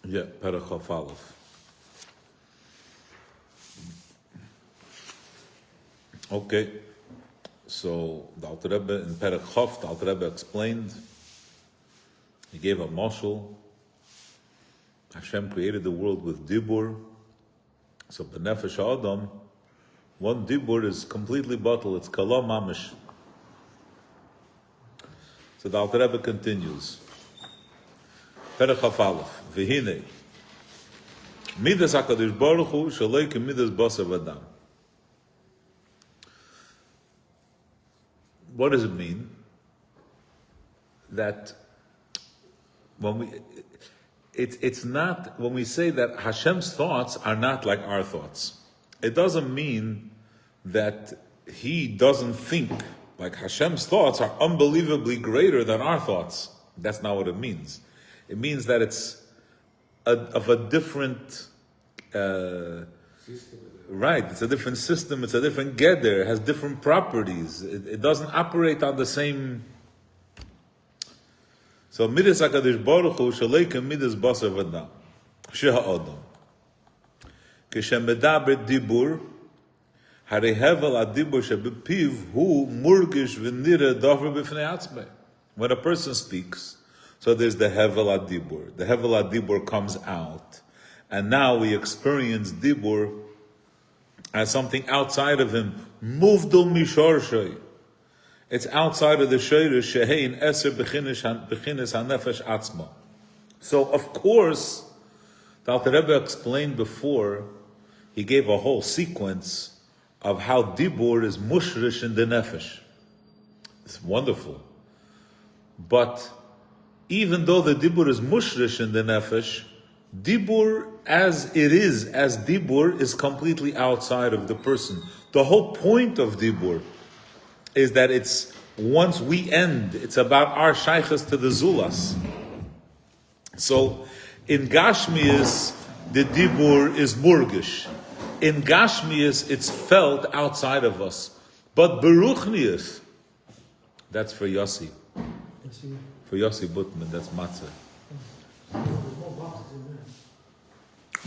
Yeah, Perach Chaf Aleph. Okay, so the Alter Rebbe in Perach Chaf, the Alter Rebbe explained, he gave a mashal. Hashem created the world with dibur. So b'nefesh Adam, one dibur is completely bottled. It's kalam mamish. So the Alter Rebbe continues. Perach Chaf Aleph. V'hinei. Midas HaKadosh Baruch Hu shalei k'midas basav adam. What does it mean? That when it's not, when we say that Hashem's thoughts are not like our thoughts, it doesn't mean that He doesn't think. Like Hashem's thoughts are unbelievably greater than our thoughts. That's not what it means. It means that it's of a different, right, it's a different system, it's a different gather, it has different properties. It doesn't operate on the same. So Midas HaKadosh Baruch Hu Shaleika Midas Basar V'Adam Sheha Adam Kishemedaber Dibur Harei Hevel Adibur Shebepiv Hu Murgish V'Nira Davar B'Fnei Atzmei. When a person speaks, so there's the Hevel Adibur. The Hevel Adibur comes out, and now we experience Dibur as something outside of him. Muvdul Mishorshay. It's outside of the Sheirish Shehein Eser Bechinis HaNefesh Atzma. So, of course, the Alter Rebbe explained before, he gave a whole sequence of how Dibur is mushrish in the Nefesh. It's wonderful. But even though the Dibur is mushrish in the Nefesh, Dibur as it is, as Dibur, is completely outside of the person. The whole point of Dibur is that it's, once we end, it's about our shaykhs to the Zulas. So, in Gashmias, the Dibur is murgish. In Gashmias, it's felt outside of us. But Beruchnias, that's for Yossi. For Yossi Butman, that's Matzah.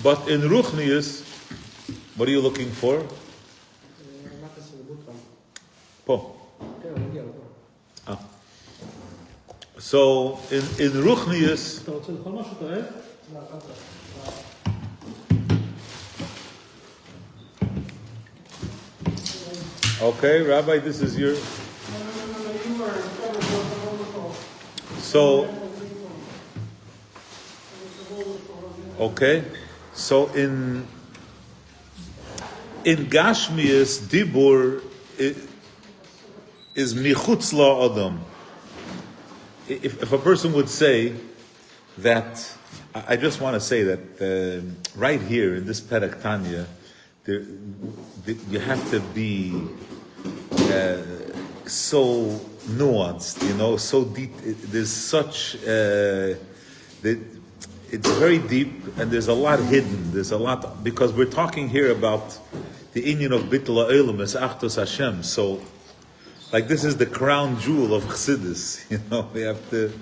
But in Ruchnias, what are you looking for? Po. So in Ruchnias, okay, Rabbi, this is your. So, okay, so in Gashmias, Dibur is michutz la adam. If a person would say that, I just want to say that right here in this Perek Tanya, you have to be so nuanced, so deep. There's such it's very deep, and there's a lot hidden. There's a lot, because we're talking here about the inyan of Bittul Ha'olam as Achdus Hashem. So, like, this is the crown jewel of Chassidus. We have to.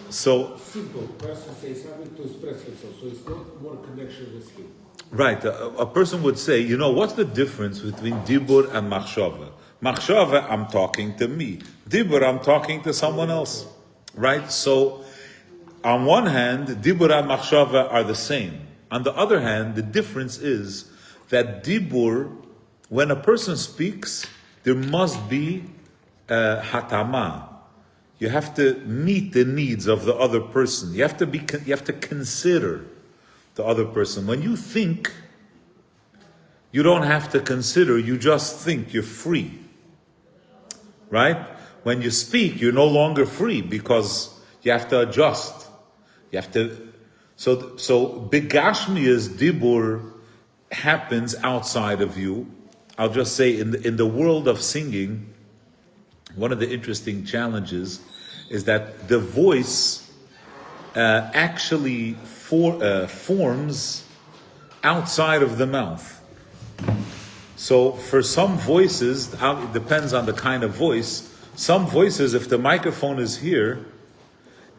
So simple person says something to express himself, so it's not more connection with him. Right, a person would say, what's the difference between Dibur and Machshava? Machshava, I'm talking to me. Dibur, I'm talking to someone else. Right? So, on one hand, Dibur and Machshava are the same. On the other hand, the difference is that Dibur, when a person speaks, there must be hatama. You have to meet the needs of the other person. You have to consider the other person. When you think, you don't have to consider, you just think, you're free. Right? When you speak, you're no longer free because you have to adjust. You have to, so Begashmiya's Dibur happens outside of you. I'll just say, in the world of singing, one of the interesting challenges is that the voice actually forms outside of the mouth. So for some voices, it depends on the kind of voice. Some voices, if the microphone is here,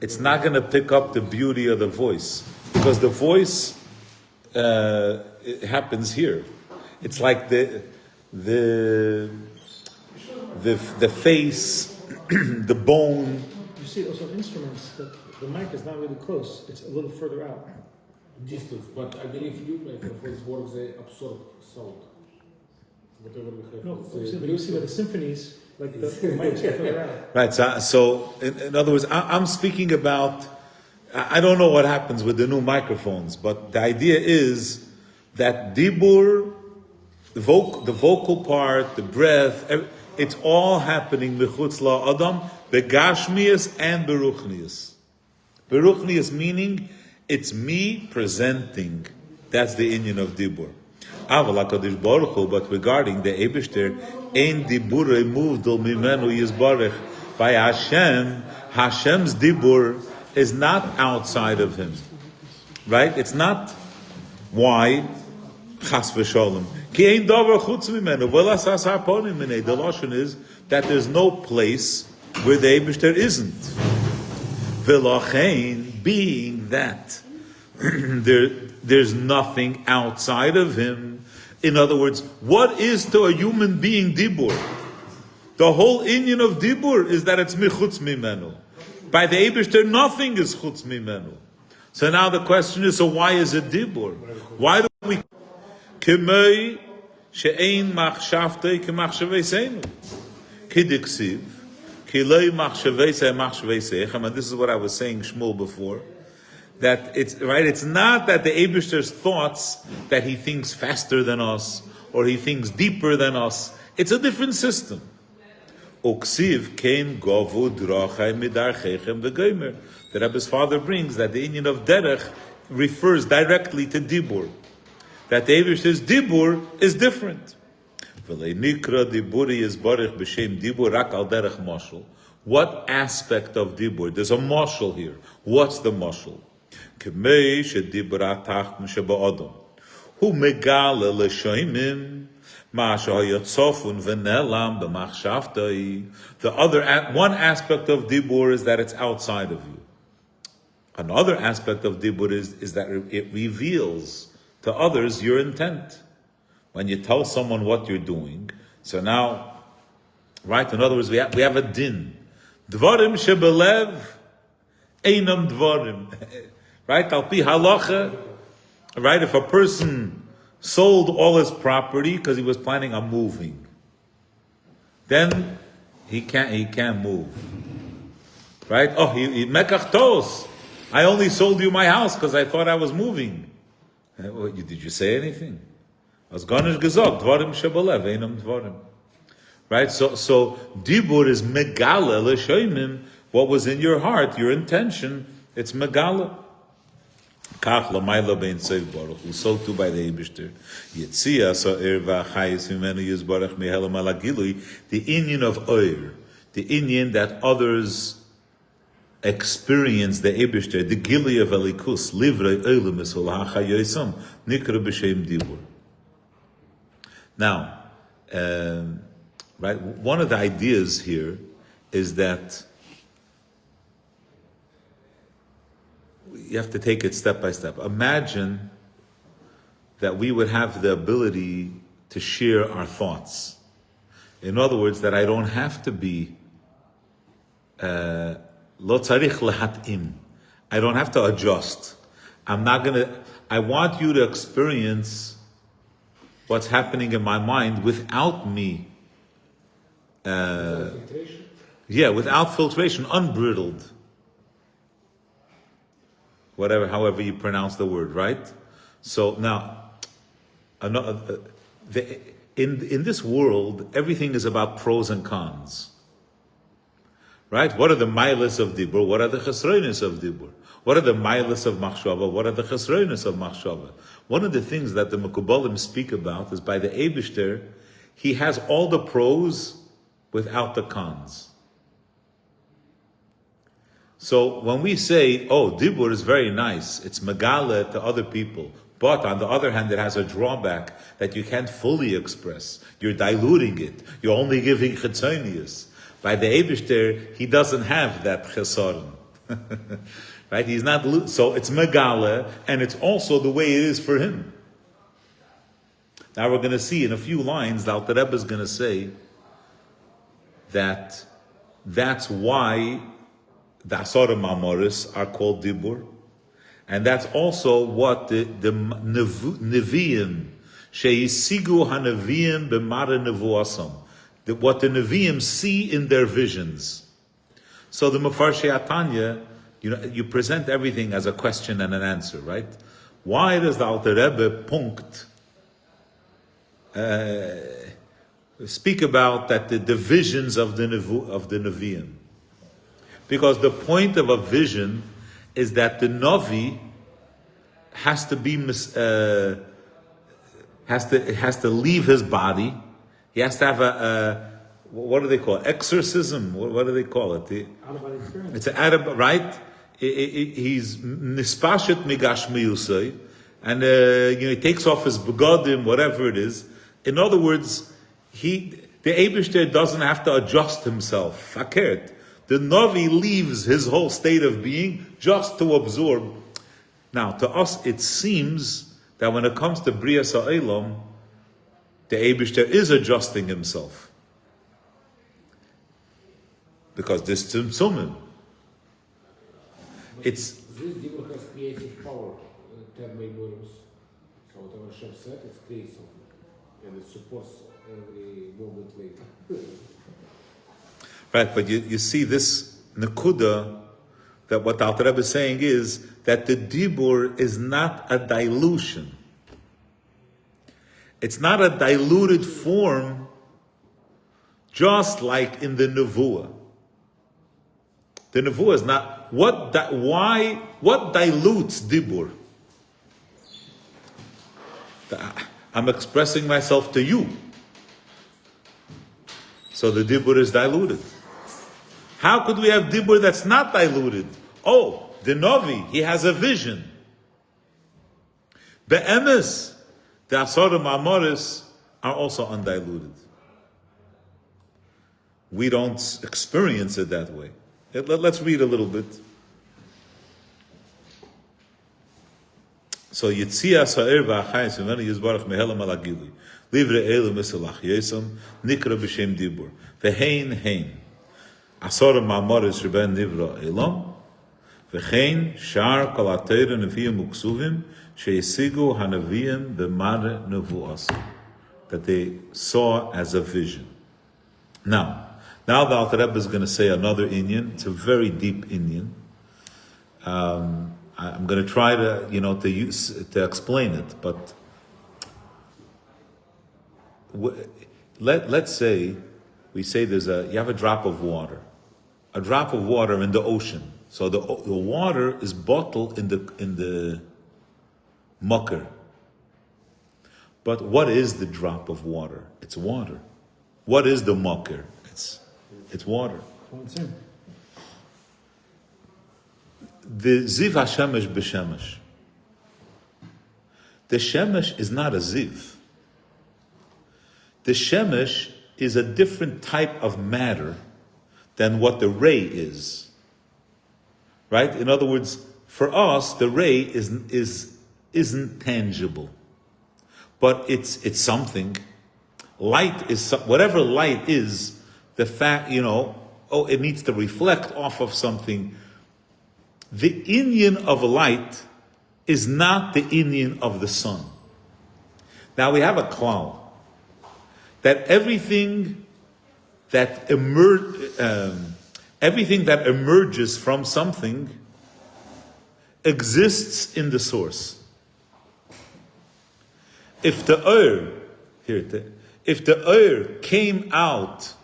it's not going to pick up the beauty of the voice. Because the voice it happens here. It's like the face, the bone. You see also instruments that the mic is not really close, it's a little further out. Distance, but I believe you microphones work, they absorb sound. Whatever we have. No, but you see by the symphonies, like the mics are further out. Right, so in other words, I'm speaking about, I don't know what happens with the new microphones, but the idea is that dibur, the vocal part, the breath, it's all happening b'chutz la'adam, begashmius and beruchnius. Beruchnius meaning, it's me presenting. That's the inyan of dibur. Aval HaKadosh Baruch Hu, but regarding the Eibishter, ein dibur muvdal mimenu yizbarech. By Hashem, Hashem's dibur is not outside of him. Right? It's not. Why? Chas v'sholem. Ki ein davar chutz mimenu, v'lasas harponim minei. The lashon is that there's no place where the Eibishter isn't. V'lachein, being that there's nothing outside of him. In other words, what is to a human being dibur? The whole inyan of dibur is that it's michutz mimenu. By the Eibishter, nothing is chutz mimenu. So now the question is, so why is it dibur? Why do we kemei she'ein machshavtei kemachshaveseinu kidiksiv kilei machshavesei machshaveseichem? And this is what I was saying Shmuel before. That it's right. It's not that the Eibishter's thoughts that he thinks faster than us or he thinks deeper than us. It's a different system. Uksiv kein govu drachai midarchechem v'gomer. The Rebbe's father brings that the inyan of derech refers directly to dibur. That the Eibishter's dibur is different. V'lei nikra diburi is barich b'shem dibur rak al derech mashal. What aspect of dibur? There's a mashal here. What's the mashal? K'mei shedibra tachton sheba'adam hu megale l'shoimim ma shehayatzofun v'nelam b'machshavtai. The other one aspect of dibur is that it's outside of you. Another aspect of dibur is that it reveals to others your intent. When you tell someone what you're doing, so now, right? In other words, we have a din. Dvarim shebelev einam dvarim. Right? Al pi halacha, right? If a person sold all his property because he was planning on moving, then he can't move. Right? Oh, he mekach tos. I only sold you my house because I thought I was moving. Did you say anything? As garnish gesagt, dvarim shebelev einam dvarim. Right? So dibur is megala l'shoimim. What was in your heart, your intention, it's megala. Kach lamayla bein tzev baruch hu. So too by the Eibishter. Yitzia sa'ir v'achayis v'menu yizbarach mihelam alagilui. The inyan of oir, the inyan that others experience the Eibishter, the gilui of elikus, livrei oilim esol ha'chayosam, nikra b'shem dibur. Now, right, one of the ideas here is that you have to take it step by step. Imagine that we would have the ability to share our thoughts. In other words, that I don't have to be lo tzarich lahatim. I don't have to adjust. I want you to experience what's happening in my mind without me. Without filtration, unbridled. However you pronounce the word, right? So now, in this world, everything is about pros and cons. Right? What are the milas of dibur? What are the chesronis of dibur? What are the milas of machshava? What are the chesronis of machshava? One of the things that the Mekubalim speak about is by the Eibishter, he has all the pros without the cons. So when we say, oh, dibur is very nice, it's megala to other people, but on the other hand, it has a drawback that you can't fully express. You're diluting it. You're only giving chetzonius. By the Eibishter, he doesn't have that chesaron. Right? He's not, so it's Megale, and it's also the way it is for him. Now we're going to see in a few lines, the Alter Rebbe is going to say that that's why the Asorim Amoris are called Dibur. And that's also what the Nevi'im, Sheisigu HaNevi'im B'mara Nevuasam, what the Nevi'im see in their visions. So the Mefarshei Tanya, you present everything as a question and an answer, right? Why does the Alter Rebbe punkt speak about that the visions of the Nevi'im? Because the point of a vision is that the Navi has to be has to leave his body. He has to have a what do they call it? Exorcism? What do they call it? Out-of-body experience. It's an out right. He's nispashet migash miyusay, and he takes off his begadim, whatever it is. In other words, the Eibishter doesn't have to adjust himself. Fakert. The Navi leaves his whole state of being just to absorb. Now, to us, it seems that when it comes to Bria Sa'elam, the Eibishter is adjusting himself. Because this Tzimtzumim. It's... This Dibur has creative power, 10 Meiburim. So whatever Hashem said, it creates something. And it supports every moment later. Right, but you see this Nakuda, that what Alter Rebbe is saying is that the Dibur is not a dilution. It's not a diluted form, just like in the Nevuah. The Nevuah is not, what dilutes Dibur? I'm expressing myself to you. So the Dibur is diluted. How could we have Dibur that's not diluted? Oh, the Navi, he has a vision. Be'emes, the Asorim Amoris are also undiluted. We don't experience it that way. Let's read a little bit. So Yitzia Sa'ir V'achayis V'meni Yizbarach Mehelam Alagili Livre Elu Misalach Yesam Nikra B'Shem Dibur V'hein Hein Asorim Amoris Reben Nivra Elam V'chein Shar Kol HaTeira Nevi'im Uksuvim She'esigu HaNevi'im B'mare Nevu'as, that they saw as a vision. Now the Alter Rebbe is going to say another Inyan. It's a very deep Inyan. I'm going to try to explain it, but let's say we say you have a drop of water in the ocean. So the water is bottled in the mucker. But what is the drop of water? It's water. What is the mucker? It's water. The Ziv HaShemesh b'Shemesh. The Shemesh is not a Ziv. The Shemesh is a different type of matter than what the ray is. Right? In other words, for us, the ray isn't tangible. But it's something. Light is, whatever light is, the fact, it needs to reflect off of something. The inyan of light is not the inyan of the sun. Now we have a cloud that everything that emerges from something exists in the source. If the Ur came out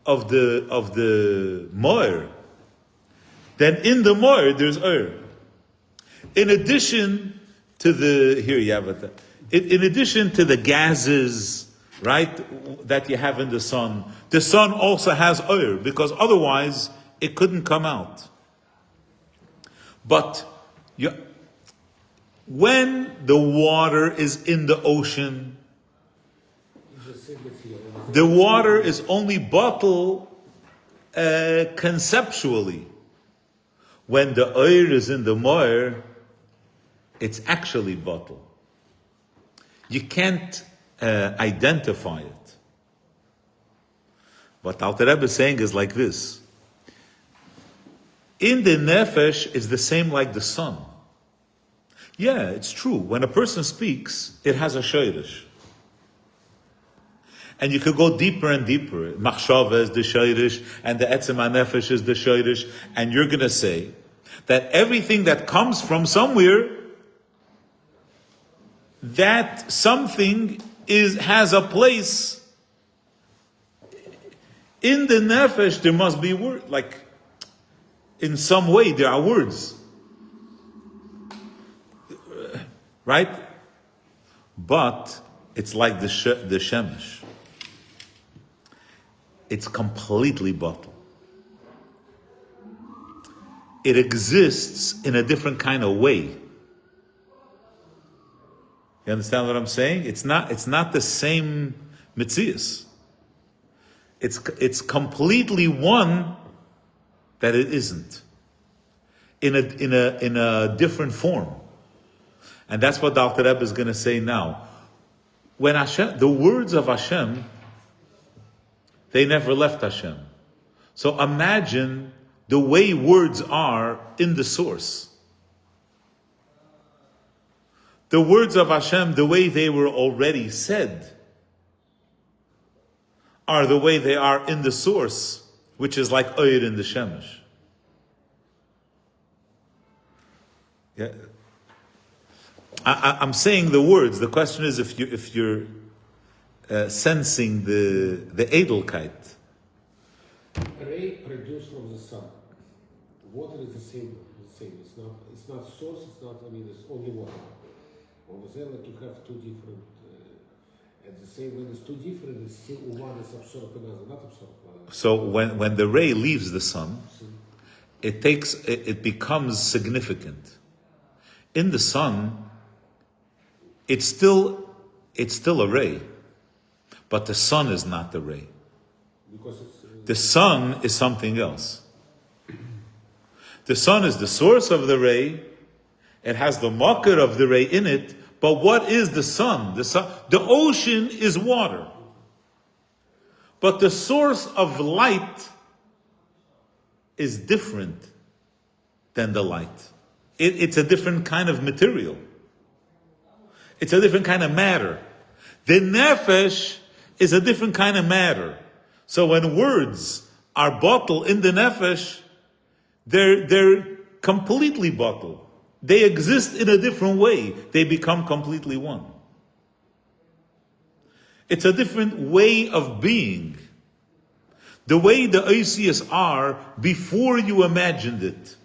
of the Moir, then in the Moir there's Ur. In addition to in addition to the gases, right, that you have in the sun also has Ur, because otherwise it couldn't come out. But when the water is in the ocean, the water is only bottled conceptually. when the oir is in the moir, it's actually bottle. You can't identify it. What Alter Rebbe is saying is like this. In the nefesh, it's the same like the sun. Yeah, it's true. When a person speaks, it has a shayrish. And you could go deeper and deeper. Machshava is the shayrish, and the etzem nefesh is the shayrish. And you're going to say that everything that comes from somewhere, that something has a place. In the nefesh, there must be word, like in some way there are words, right? But it's like the shemesh. It's completely bottled. It exists in a different kind of way. You understand what I'm saying? It's not the same mitzias. It's completely one that it isn't. In a different form. And that's what Dr. Rebbe is going to say now. When Hashem, the words of Hashem, they never left Hashem. So imagine the way words are in the source. The words of Hashem, the way they were already said, are the way they are in the source, which is like oir in the shemesh. Yeah, I'm saying the words. The question is if you're sensing the edelkeit. Ray produced from the sun. Water is the same. It's not source. It's not. It's only water. Over there, like you have two different. At the same, when it's two different, it's still one is absorbed, another not absorbed. So when the ray leaves the sun, it becomes significant. In the sun, it's still a ray, but the sun is not the ray. Because the sun is something else. The sun is the source of the ray. It has the makar of the ray in it. But what is the sun? The ocean is water. But the source of light is different than the light. It's a different kind of material. It's a different kind of matter. The nefesh is a different kind of matter. So when words are bottled in the nefesh, they're completely bottled. They exist in a different way. They become completely one. It's a different way of being. The way the Oisias are before you imagined it.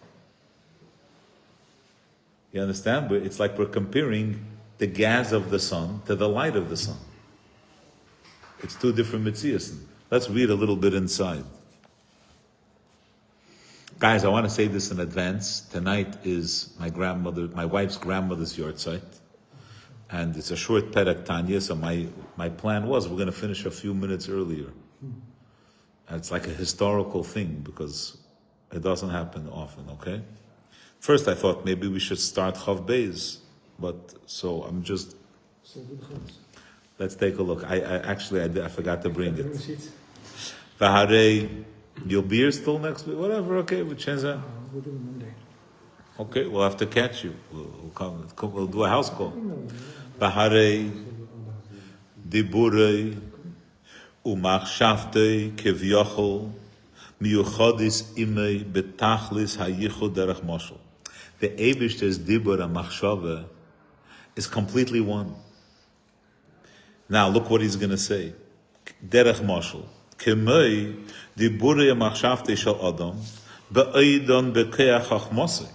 You understand? But it's like we're comparing the gas of the sun to the light of the sun. It's two different mitzias. Let's read a little bit inside. Guys, I want to say this in advance. Tonight is my wife's grandmother's yahrzeit. And it's a short perek Tanya, so my plan was we're going to finish a few minutes earlier. And it's like a historical thing because it doesn't happen often, okay? First I thought maybe we should start Chav Beis, but so I'm just... Let's take a look. I forgot to bring it. Vaharei... You'll be here still next week? Whatever, okay, we'll change that. We'll do it Monday. Okay, we'll have to catch you. We'll come, we'll do a house call. Baharei, Diburei, Umachshavtei, Kevyochel, Miyuchodis Imei, Betachlis, Hayichud Derech Moshel. The Eibishter's Dibur and Machshava is completely one. Now, look what he's going to say. Derech Moshel. Kemei Diburei Machshavtei Shel Adam Be'oidon Be'keach Chachmosei.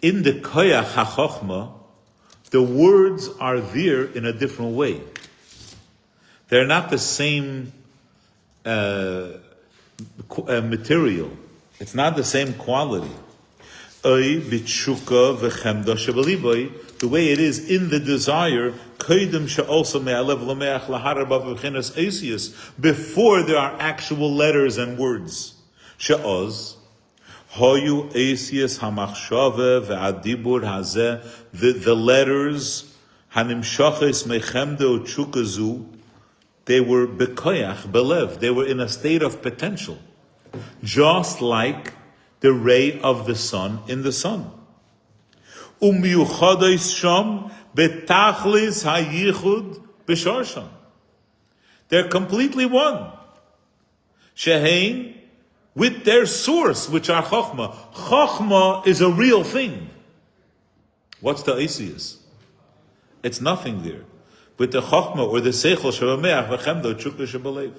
In the Koyach HaChochma, the words are there in a different way. They're not the same material. It's not the same quality. The way it is in the desire, before there are actual letters and words. Hoyu Asius Hamachshave ve'adibur hazeh, the letters, Hanimshachis mechemdo chukazu, they were bekoyach, belev, they were in a state of potential. Just like the ray of the sun in the sun. Umiyuchadais sham betachlis hayichud b'sharsham. They're completely one. Shehein, with their source, which are Chochmah. Chochmah is a real thing. What's the Isius? It's nothing there. With the Chochmah or the Seichel Shabameach v'chemdo chukla shabalev.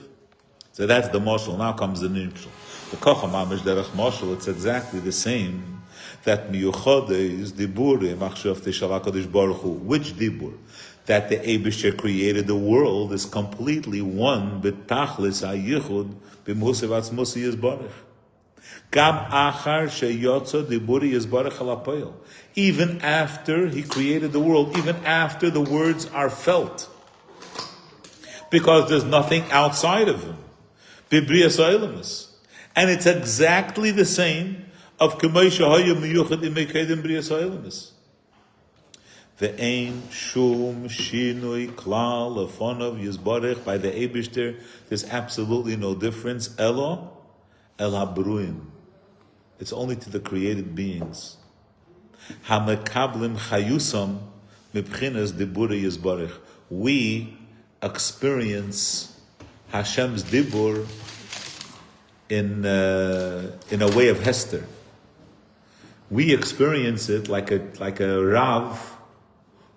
So that's the mashal. Now comes the nimshal. The Kocham Amish Derech Mashal, it's exactly the same. That miyuchade is dibur machshav teshala kadosh baruch hu. Which dibur? That the Eibusher created the world is completely one betachlis hayichud b'musav atzmusi yizbarach. Gam achar sheyotza diburi yizbarach alapoyel. Even after he created the world, even after the words are felt, because there's nothing outside of him. Bibriyas ha'elamis. And it's exactly the same of K'may Shehaya Miyuchad Imekedim Briyas ha'elamis. Ve'ein shum shinui klal lefonav yizbarech. By the Eibishter, there's absolutely no difference. Elo el habruim. It's only to the created beings. Hamekablim chayusam mibchinas dibura yizbarech. We experience Hashem's dibur in a way of Hester. We experience it like a Rav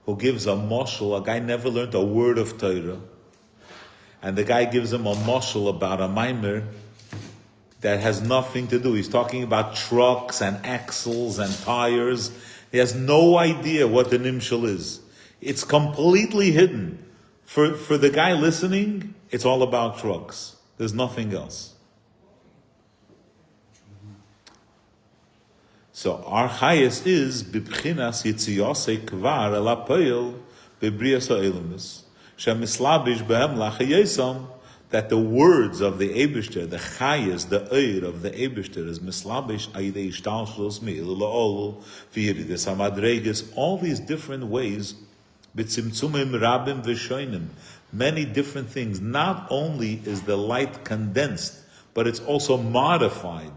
who gives a moshel. A guy never learned a word of Torah, and the guy gives him a moshel about a mimer that has nothing to do. He's talking about trucks and axles and tires. He has no idea what the nimshal is. It's completely hidden. For the guy listening, it's all about trucks. There's nothing else. So our chayes is bibchinas yitziyase kvar el hapoel bebriyas ha'elamis shemislabish behem lachayesam, that the words of the Eibishter, the chayes, the oir of the Eibishter is mislabish ayidei ishtalshlos me'il la'olu v'yirides hamadreges, all these different ways b'tzimtzumim rabim v'shoinim, many different things. Not only is the light condensed, but it's also modified.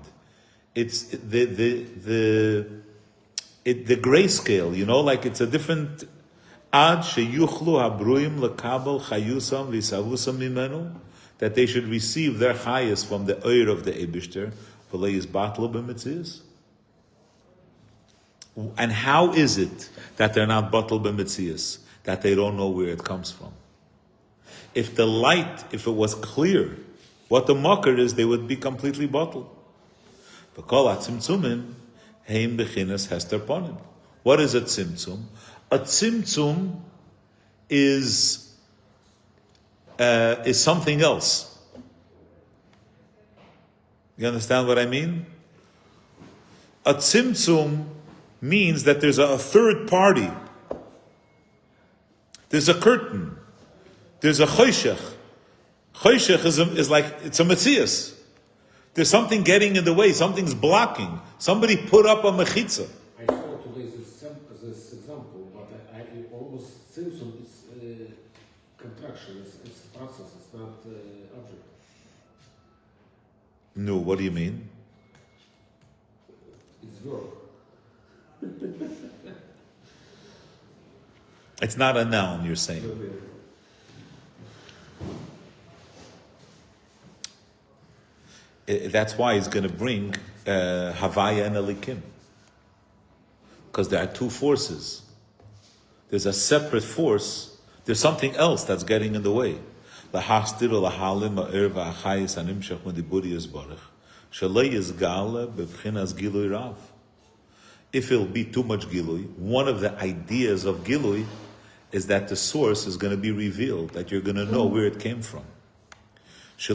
It's the grayscale, like it's a different ad sheyuchlu habruim lekabel chayusam v'isavusam mimenu, that they should receive their chayus from the oir of the Eibishter v'leis batlu b'mitzias. And how is it that they're not batlu b'mitzias? That they don't know where it comes from. If the light, if it was clear what the makar is, they would be completely batlu. What is a tzimtzum? A tzimtzum is something else. You understand what I mean? A tzimtzum means that there's a third party. There's a curtain. There's a choshech. Choshech is like, it's a metzias. There's something getting in the way. Something's blocking. Somebody put up a mechitza. I saw today this example, but I almost tzimtzum is contraction. It's a process. It's not object. No, what do you mean? It's verb. It's not a noun, you're saying. That's why he's going to bring Havaya and Elikim. Because there are two forces. There's a separate force. There's something else that's getting in the way. If it'll be too much Gilui, one of the ideas of Gilui is that the source is going to be revealed, that you're going to know where it came from. I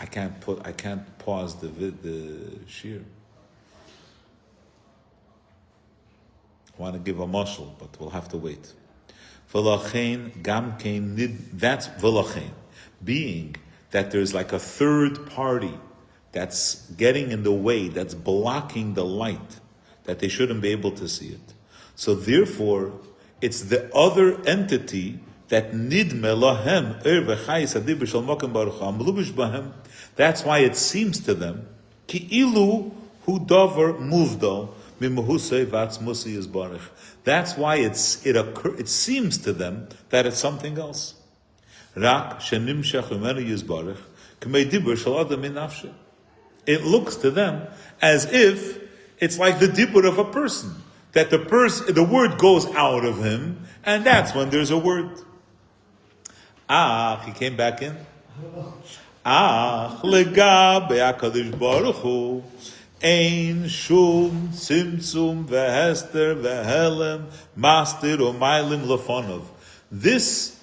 can't pause the shir. I want to give a mashal, but we'll have to wait. V'lachein gam kein nid. That's v'lachein, being that there's like a third party that's getting in the way, that's blocking the light, that they shouldn't be able to see it. So therefore, it's the other entity that nidme lahem v'chayis adibur shel mokem baruch amlubish bahem. That's why it seems to them ki ilu hu davar muvdal mimahusei v'atzmusi yizbarich. That's why it seems to them that it's something else. Rak shenimshach umenu yizbarich k'mei dibur shel adam min nafshe. It looks to them as if it's like the dibur of a person. That the word goes out of him, and that's when there's a word. He came back in. Legabe HaKadosh Baruch Hu, ein shum tzimtzum vehester vehelem mastir umaylim lefonov. This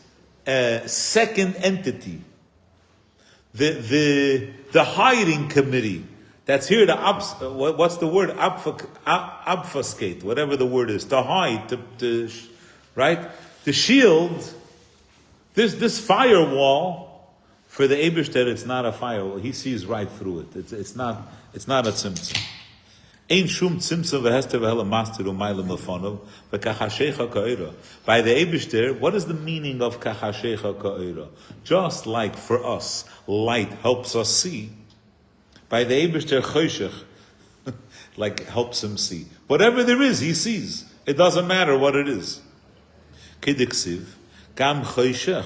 second entity, the hiding committee, that's here to what's the word? Obfuscate, whatever the word is, to hide, right? The shield, this firewall for the Eibishter, it's not a firewall. He sees right through it. It's not a tzimtzum. Ein shum tzimtzum v'hester v'hela master u'maylam lefonov v'kachashecha ka'ira. By the Eibishter, what is the meaning of kachashecha ka'ira? Just like for us, light helps us see. By the Eibishter choshech, like helps him see. Whatever there is, he sees. It doesn't matter what it is. Kidiksiv, gam choshech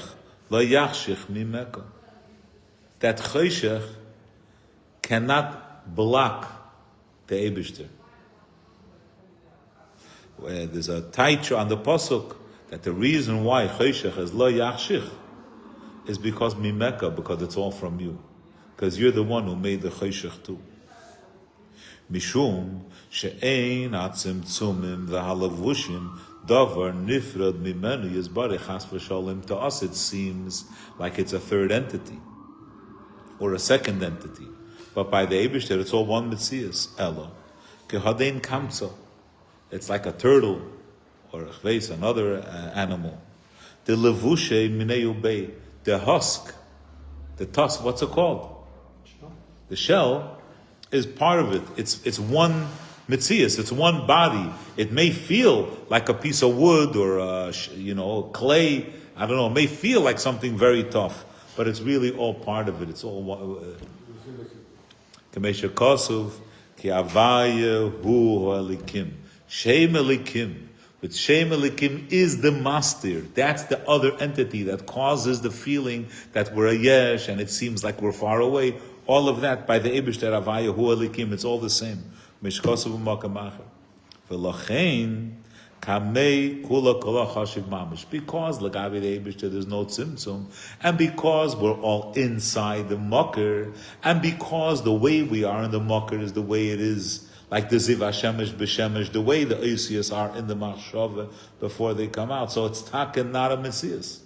lo yachshich mimeka. That choshech cannot block the Eibishter. There's a taitra on the pasuk that the reason why choshech is lo yachshich is because mimeka, because it's all from you. Because you're the one who made the choshech too. Mishum she'ein atzimtzumim v'halavushim davar nifrad mimenu yizbarich chas v'shalom. To us it seems like it's a third entity or a second entity, but by the Eibishter it's all one mitzias. Ella kehadein kamtza. It's like a turtle or a chveis, another animal. The levushe minei ubei, the husk, the tusk. What's it called? The shell is part of it. It's one mitzias. It's one body. It may feel like a piece of wood or clay. I don't know. It may feel like something very tough, but it's really all part of it. It's all. Kamesha Kasuv ki avaya hu elikim shem elikim. But Shem Elikim is the master. That's the other entity that causes the feeling that we're a yesh and it seems like we're far away. All of that by the Eibishter Avaya Hu Elikim, it's all the same. Mishkosav u'makamacher. V'lachein kamei kula kula chashiv mamish. Because l'gavi the Eibishter there's no tzimtzum, and because we're all inside the mucker, and because the way we are in the mucker is the way it is. Like the Ziv HaShemesh B'Shemesh, the way the Oisias are in the Machshava before they come out. So it's Taken, not a Messias.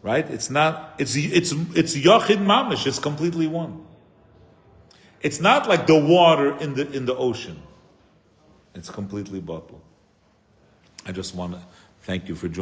Right? It's not, it's Yochid Mamish, it's completely one. It's not like the water in the ocean. It's completely bottled. I just want to thank you for joining.